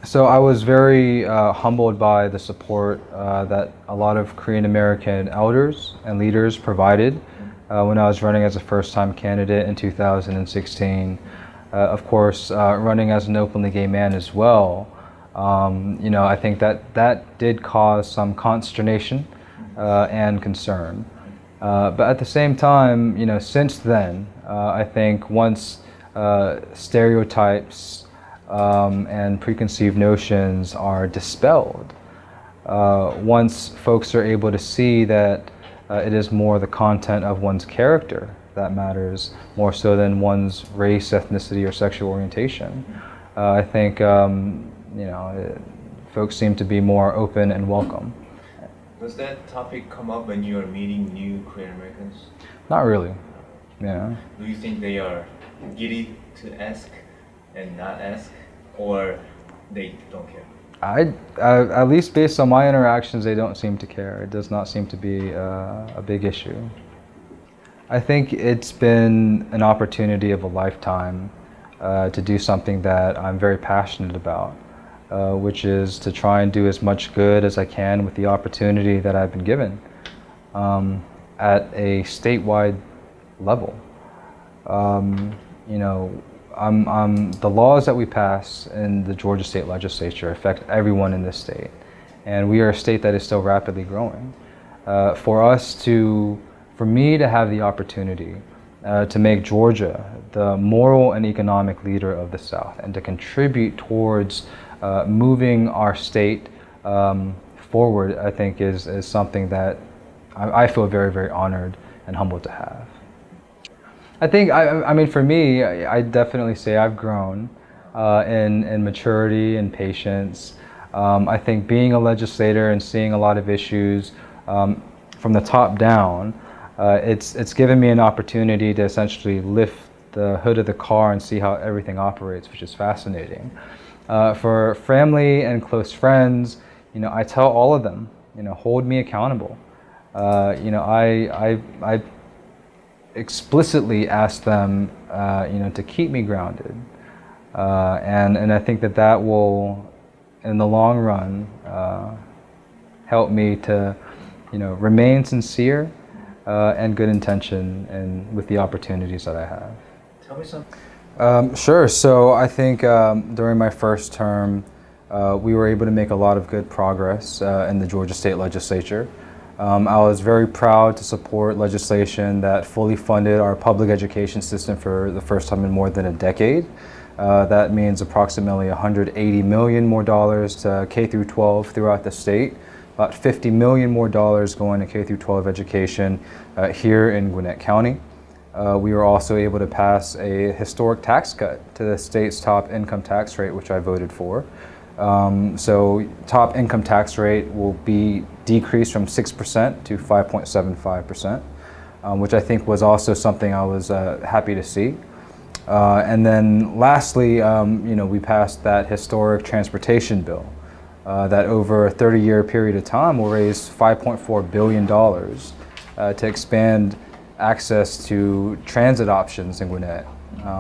So I was very humbled by the support that a lot of Korean American elders and leaders provided when I was running as a first-time candidate in 2016. Of course, running as an openly gay man as well. I think that did cause some consternation and concern. But at the same time, since then, I think once stereotypes and preconceived notions are dispelled, once folks are able to see that it is more the content of one's character that matters, more so than one's race, ethnicity, or sexual orientation, I think folks seem to be more open and welcome. Does that topic come up when you are meeting new Korean Americans? Not really. Yeah. Do you think they are giddy to ask and not ask, or they don't care? At least based on my interactions, they don't seem to care. It does not seem to be a big issue. I think it's been an opportunity of a lifetime to do something that I'm very passionate about, which is to try and do as much good as I can with the opportunity that I've been given at a statewide level. The laws that we pass in the Georgia State Legislature affect everyone in this state, and we are a state that is still rapidly growing. For me to have the opportunity to make Georgia the moral and economic leader of the South and to contribute towards moving our state forward, I think is something that I feel very, very honored and humbled to have. I think, for me, I definitely say I've grown in maturity and patience. I think being a legislator and seeing a lot of issues from the top down, it's given me an opportunity to essentially lift the hood of the car and see how everything operates, which is fascinating. For family and close friends, I tell all of them, hold me accountable. I explicitly ask them, to keep me grounded, and I think that will, in the long run, help me to, remain sincere and good intention and with the opportunities that I have. Tell me something. Sure. So I think during my first term, we were able to make a lot of good progress in the Georgia State Legislature. I was very proud to support legislation that fully funded our public education system for the first time in more than a decade. That means approximately $180 million more to K through 12 throughout the state, about $50 million more going to K through 12 education here in Gwinnett County. We were also able to pass a historic tax cut to the state's top income tax rate, which I voted for. So top income tax rate will be decreased from 6% to 5.75%, which I think was also something I was happy to see. And then lastly, we passed that historic transportation bill that over a 30-year period of time will raise $5.4 billion to expand access to transit options in Gwinnett,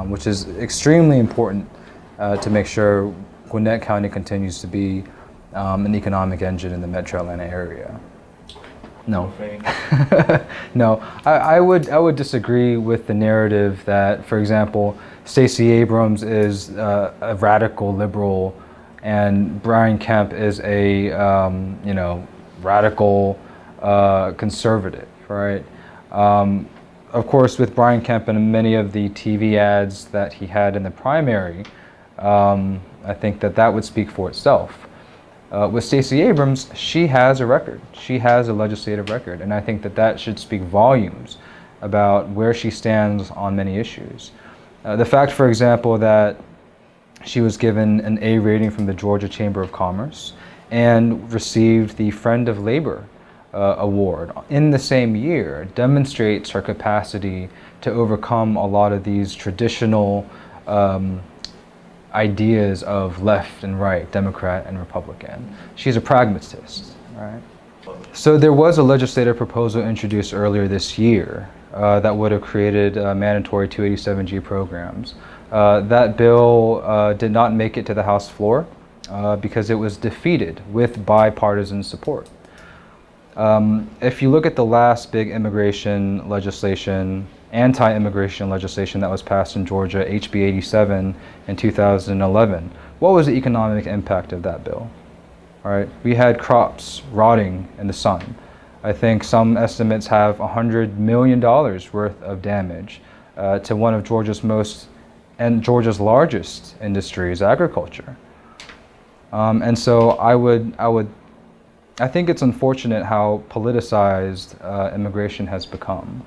which is extremely important to make sure Gwinnett County continues to be an economic engine in the Metro Atlanta area. No. No, I would disagree with the narrative that, for example, Stacey Abrams is a radical liberal and Brian Kemp is a radical conservative, right? Of course, with Brian Kemp and many of the TV ads that he had in the primary, I think that would speak for itself. With Stacey Abrams, she has a record. She has a legislative record, and I think that should speak volumes about where she stands on many issues. The fact, for example, that she was given an A rating from the Georgia Chamber of Commerce and received the Friend of Labor award in the same year demonstrates her capacity to overcome a lot of these traditional ideas of left and right, Democrat and Republican. She's a pragmatist, right? So there was a legislative proposal introduced earlier this year that would have created mandatory 287G programs. That bill did not make it to the House floor. because it was defeated with bipartisan support. If you look at the last big immigration legislation, anti-immigration legislation that was passed in Georgia, HB 87 in 2011, what was the economic impact of that bill? All right, we had crops rotting in the sun. I think some estimates have $100 million worth of damage to one of Georgia's Georgia's largest industries, agriculture. And so I think it's unfortunate how politicized immigration has become.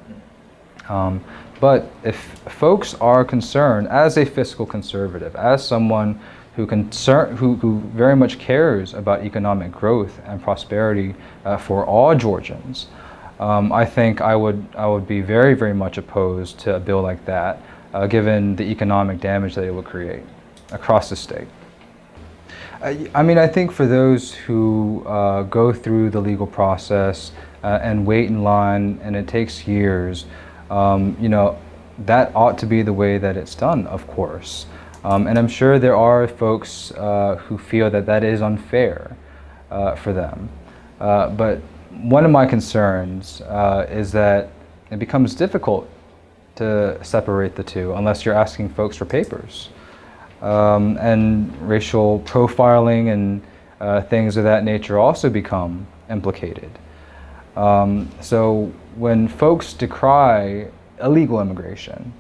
But if folks are concerned, as a fiscal conservative, as someone who very much cares about economic growth and prosperity for all Georgians, I think I would be very, very much opposed to a bill like that, given the economic damage that it would create across the state. I mean, I think for those who go through the legal process and wait in line, and it takes years, that ought to be the way that it's done, of course. And I'm sure there are folks who feel that that is unfair for them. But one of my concerns is that it becomes difficult to separate the two unless you're asking folks for papers. And racial profiling and things of that nature also become implicated. So when folks decry illegal immigration,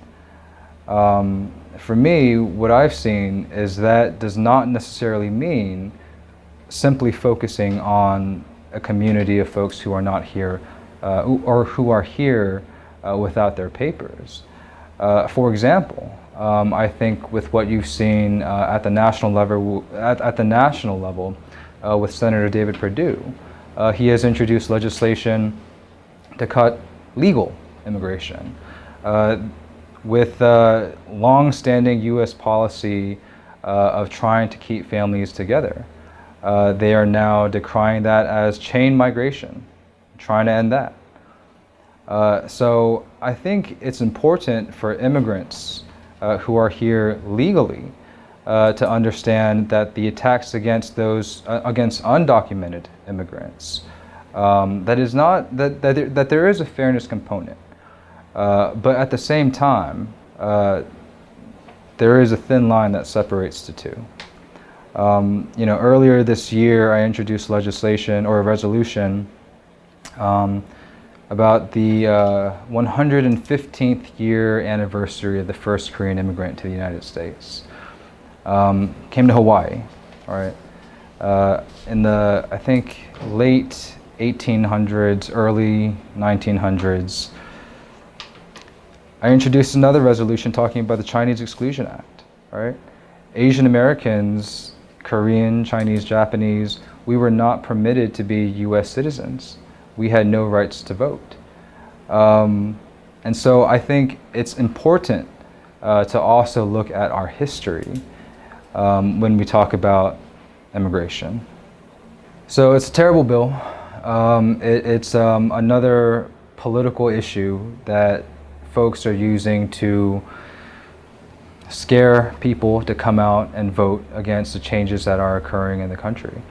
for me, what I've seen is that does not necessarily mean simply focusing on a community of folks who are not here or who are here without their papers. For example, I think with what you've seen at the national level, with Senator David Perdue, he has introduced legislation to cut legal immigration. With long-standing U.S. policy of trying to keep families together, they are now decrying that as chain migration, trying to end that. So I think it's important for immigrants who are here legally to understand that the attacks against against undocumented immigrants, that there is a fairness component. But at the same time, there is a thin line that separates the two. Earlier this year, I introduced legislation or a resolution about the 115th year anniversary of the first Korean immigrant to the United States. Came to Hawaii, all right, in the, I think, late 1800s, early 1900s. I introduced another resolution talking about the Chinese Exclusion Act, all right? Asian Americans, Korean, Chinese, Japanese, we were not permitted to be U.S. citizens. We had no rights to vote. And so I think it's important to also look at our history when we talk about immigration. So it's a terrible bill. It's another political issue that folks are using to scare people to come out and vote against the changes that are occurring in the country.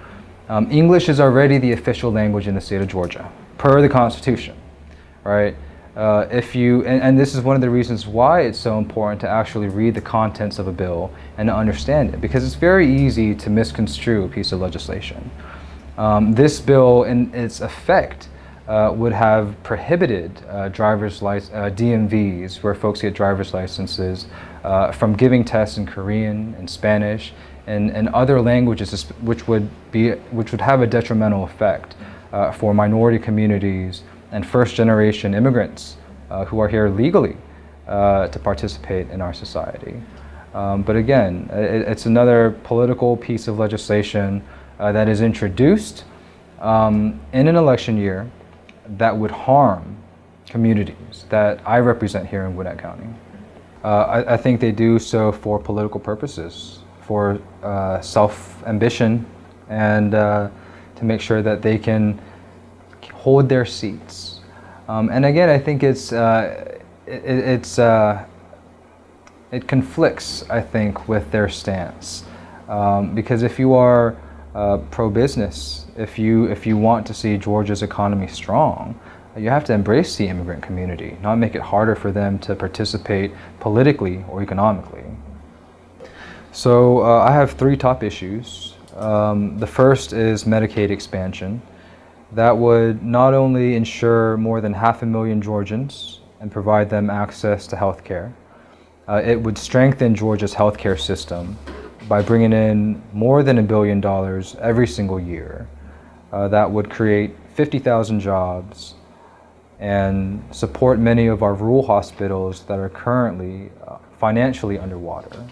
English is already the official language in the state of Georgia, per the Constitution, right? And this is one of the reasons why it's so important to actually read the contents of a bill and to understand it, because it's very easy to misconstrue a piece of legislation. This bill, in its effect, would have prohibited DMVs, where folks get driver's licenses, from giving tests in Korean and Spanish and other languages, which would have a detrimental effect for minority communities and first-generation immigrants who are here legally to participate in our society. But again, it's another political piece of legislation that is introduced in an election year that would harm communities that I represent here in Gwinnett County. I think they do so for political purposes, for self-ambition, and to make sure that they can hold their seats. And again, I think it conflicts, I think, with their stance. Because if you are pro-business, if you want to see Georgia's economy strong, you have to embrace the immigrant community, not make it harder for them to participate politically or economically. So I have three top issues. The first is Medicaid expansion. That would not only ensure more than 500,000 Georgians and provide them access to health care, it would strengthen Georgia's healthcare system by bringing in more than $1 billion every single year. That would create 50,000 jobs and support many of our rural hospitals that are currently financially underwater.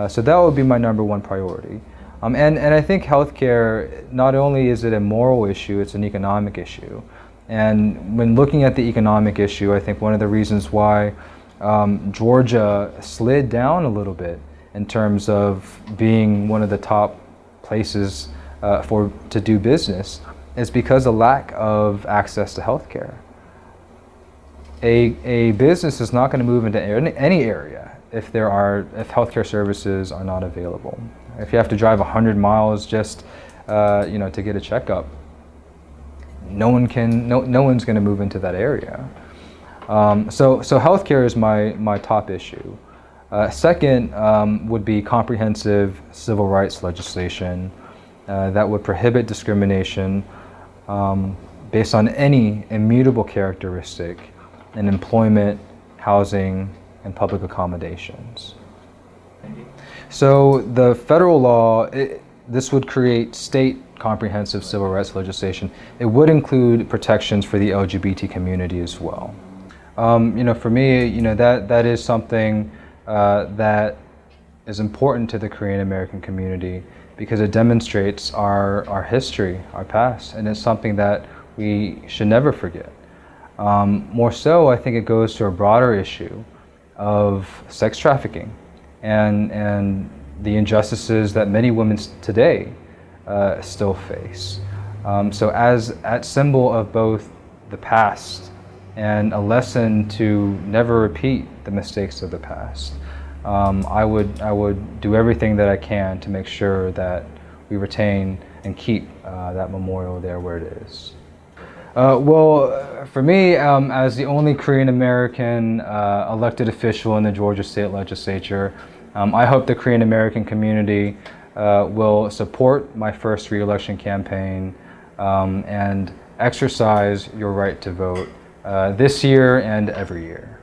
So that would be my number one priority. And I think healthcare, not only is it a moral issue, it's an economic issue. And when looking at the economic issue, I think one of the reasons why Georgia slid down a little bit in terms of being one of the top places to do business is because of lack of access to healthcare. A business is not going to move into any area if healthcare services are not available. If you have to drive 100 miles just to get a checkup, no one's going to move into that area. So healthcare is my top issue. Second would be comprehensive civil rights legislation that would prohibit discrimination based on any immutable characteristic in employment, housing, and public accommodations. So the federal law, this would create state comprehensive civil rights legislation. It would include protections for the LGBT community as well. For me, that is something that is important to the Korean American community because it demonstrates our history, our past, and it's something that we should never forget. More so, I think it goes to a broader issue of sex trafficking and the injustices that many women today still face. So as a symbol of both the past and a lesson to never repeat the mistakes of the past, I would do everything that I can to make sure that we retain and keep that memorial there where it is. Well, for me, as the only Korean American elected official in the Georgia State Legislature, I hope the Korean American community will support my first re-election campaign and exercise your right to vote this year and every year.